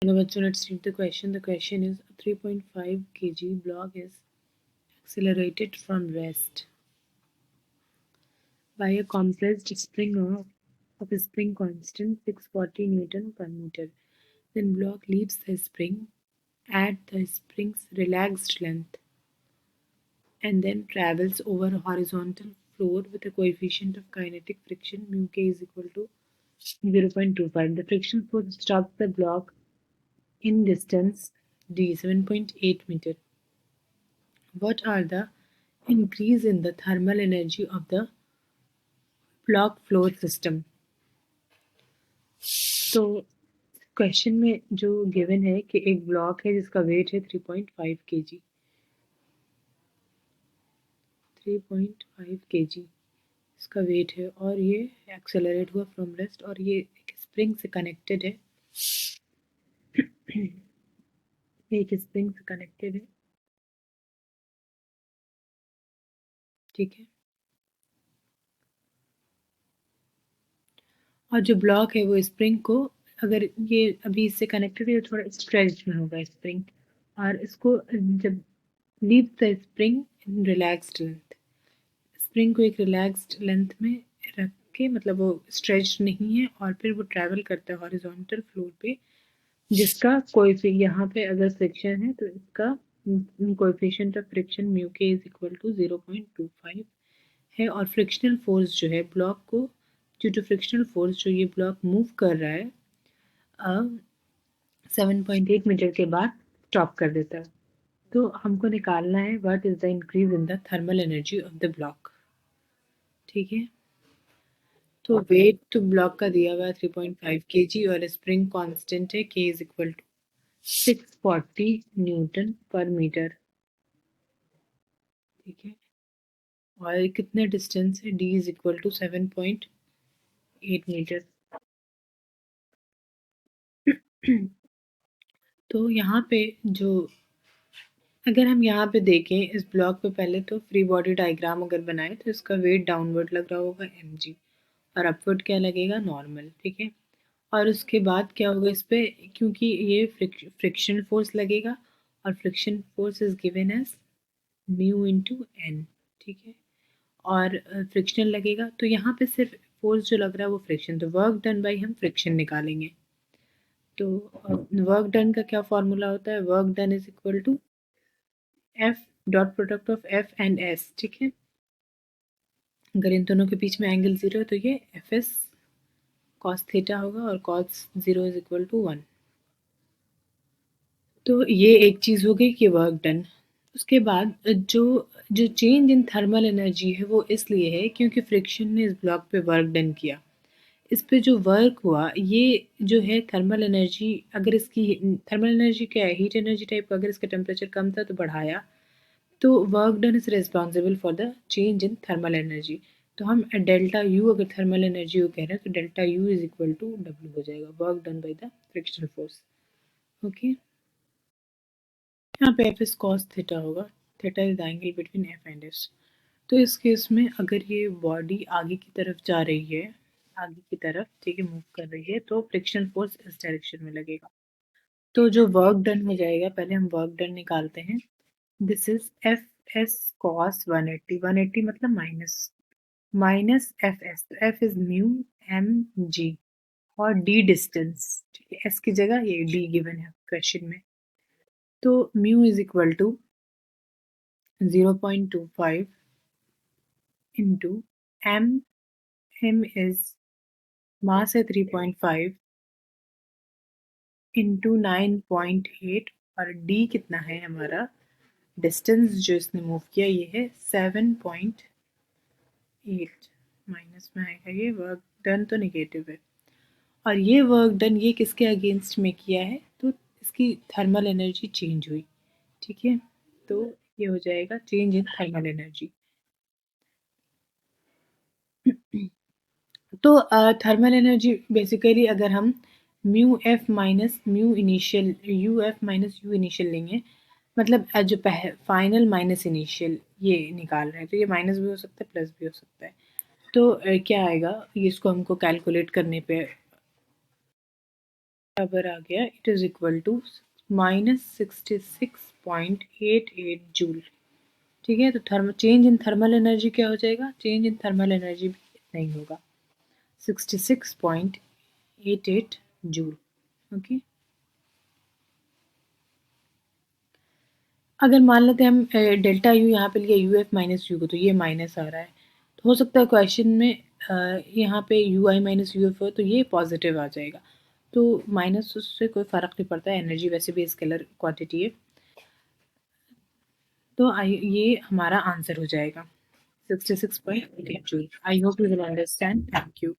Now, let's read the question. The question is: a 3.5 kg block is accelerated from rest by a compressed spring of a spring constant 640 Newton per meter. Then block leaves the spring at the spring's relaxed length and then travels over horizontal floor with a coefficient of kinetic friction mu k is equal to 0.25. The friction force stops the block in distance d 7.8 meter. What are the increase in the thermal energy of the block flow system? तो question में जो given है कि एक block है जिसका wait है 3.5 kg 3.5 kg इसका वेट है और ये एक्सेलरेट हुआ फ्रॉम रेस्ट और ये एक स्प्रिंग से कनेक्टेड है एक स्प्रिंग से कनेक्टेड है, ठीक है। और जो ब्लॉक है वो स्प्रिंग को, अगर ये अभी इससे कनेक्टेड है, थोड़ा स्ट्रेच में होगा स्प्रिंग, और इसको जब leave the spring in relaxed length, spring को एक रिलैक्स्ड लेंथ में रख के, मतलब वो स्ट्रेच नहीं है, और फिर वो ट्रैवल करता है हॉरिजॉन्टल फ्लोर पे, जिसका कोएफिशिएंट यहाँ पे अगर फ्रिक्शन है तो इसका कोएफिशिएंट ऑफ फ्रिक्शन म्यू के इज इक्वल टू 0.25 है। और फ्रिक्शनल फोर्स जो है ब्लॉक को, ड्यू टू फ्रिक्शनल फोर्स जो ये ब्लॉक मूव कर रहा है 7.8 मीटर के बाद स्टॉप कर देता है। तो हमको निकालना है what is the increase in the thermal energy of the block, ठीक है। तो वेट तो ब्लॉक का दिया हुआ है 3.5 kg और स्प्रिंग कांस्टेंट है k is equal to 640 newton per metre, ठीक है। और कितने डिस्टेंस है, d is equal to 7.8 metre. तो यहाँ पे जो, अगर हम यहाँ पे देखें इस ब्लॉक पे, पहले तो फ्री बॉडी डायग्राम अगर बनाए तो इसका वेट डाउनवर्ड लग रहा होगा mg और अपवर्ड क्या लगेगा, नॉर्मल, ठीक है। और उसके बाद क्या होगा इस पे, क्योंकि ये फ्रिक्शन फोर्स लगेगा और friction force is given as mu into N, ठीक है। और फ्रिक्शन लगेगा तो यहाँ पे सिर्फ फोर्स जो लग रहा है वो फ्रिक्शन, तो वर्क डन बाई हम फ्रिक्शन निकालेंगे। तो वर्क डन का क्या फॉर्मूला होता है, work done is equal to F dot product of F and S, ठीक है। अगर इन दोनों के बीच में एंगल 0 है तो ये एफ एस कॉस थीटा होगा और कॉस 0 इज इक्वल टू 1। तो ये एक चीज़ हो गई कि वर्क डन। उसके बाद जो जो चेंज इन थर्मल एनर्जी है वो इसलिए है क्योंकि फ्रिक्शन ने इस ब्लॉक पे वर्क डन किया। इस पे जो वर्क हुआ ये जो है थर्मल एनर्जी, अगर इसकी थर्मल एनर्जी क्या है, हीट एनर्जी टाइप का, अगर इसका टेम्परेचर कम था तो बढ़ाया, तो work done is responsible for the change in thermal energy. तो हम डेल्टा यू, अगर थर्मल एनर्जी को कह रहे हैं तो delta U is equal to W हो जाएगा, work done by the frictional force, okay. यहाँ पे एफ इज कॉस थीटा होगा, theta is the angle between F and S. तो इस केस में अगर ये बॉडी आगे की तरफ जा रही है, आगे की तरफ, ठीक है, मूव कर रही है, तो फ्रिक्शन फोर्स इस डायरेक्शन में लगेगा। तो जो वर्क डन हो जाएगा, पहले हम वर्क डन निकालते हैं। This is F S cos 180, 180 मतलब माइनस एफ एस, तो F is mu M G और डी डिस्टेंस, ठीक है, एस की जगह ये डी गिवन है क्वेश्चन में। तो mu is equal to 0.25 into M, M is mass है 3.5 इंटू 9.8 और डी कितना है हमारा, डिस्टेंस जो इसने मूव किया ये है 7.8, माइनस में आएगा ये, वर्क डन तो नेगेटिव है। और ये वर्क डन ये किसके अगेंस्ट में किया है, तो इसकी थर्मल एनर्जी चेंज हुई, ठीक है। तो ये हो जाएगा चेंज इन थर्मल एनर्जी। तो थर्मल एनर्जी बेसिकली अगर हम mu F minus mu initial, U F minus you initial लेंगे, मतलब जो फाइनल माइनस इनिशियल ये निकाल रहे हैं, तो ये माइनस भी हो सकता है प्लस भी हो सकता है। तो क्या आएगा, ये इसको हमको कैलकुलेट करने पे बराबर आ गया, it is equal to -66.88 joule. ठीक है, तो चेंज इन थर्मल एनर्जी क्या हो जाएगा? चेंज इन थर्मल एनर्जी भी इतना ही होगा, 66.88 जूल। ओके, अगर मान लेते हैं हम डेल्टा यू यहाँ पे लिया यू एफ माइनस यू को, तो ये माइनस आ रहा है, तो हो सकता है क्वेश्चन में यहाँ पे you I minus U F हो तो ये पॉजिटिव आ जाएगा, तो माइनस उससे कोई फ़र्क नहीं पड़ता है, एनर्जी वैसे भी स्केलर क्वांटिटी है, तो ये हमारा आंसर हो जाएगा 66.8 joule. I hope you will understand. Thank you.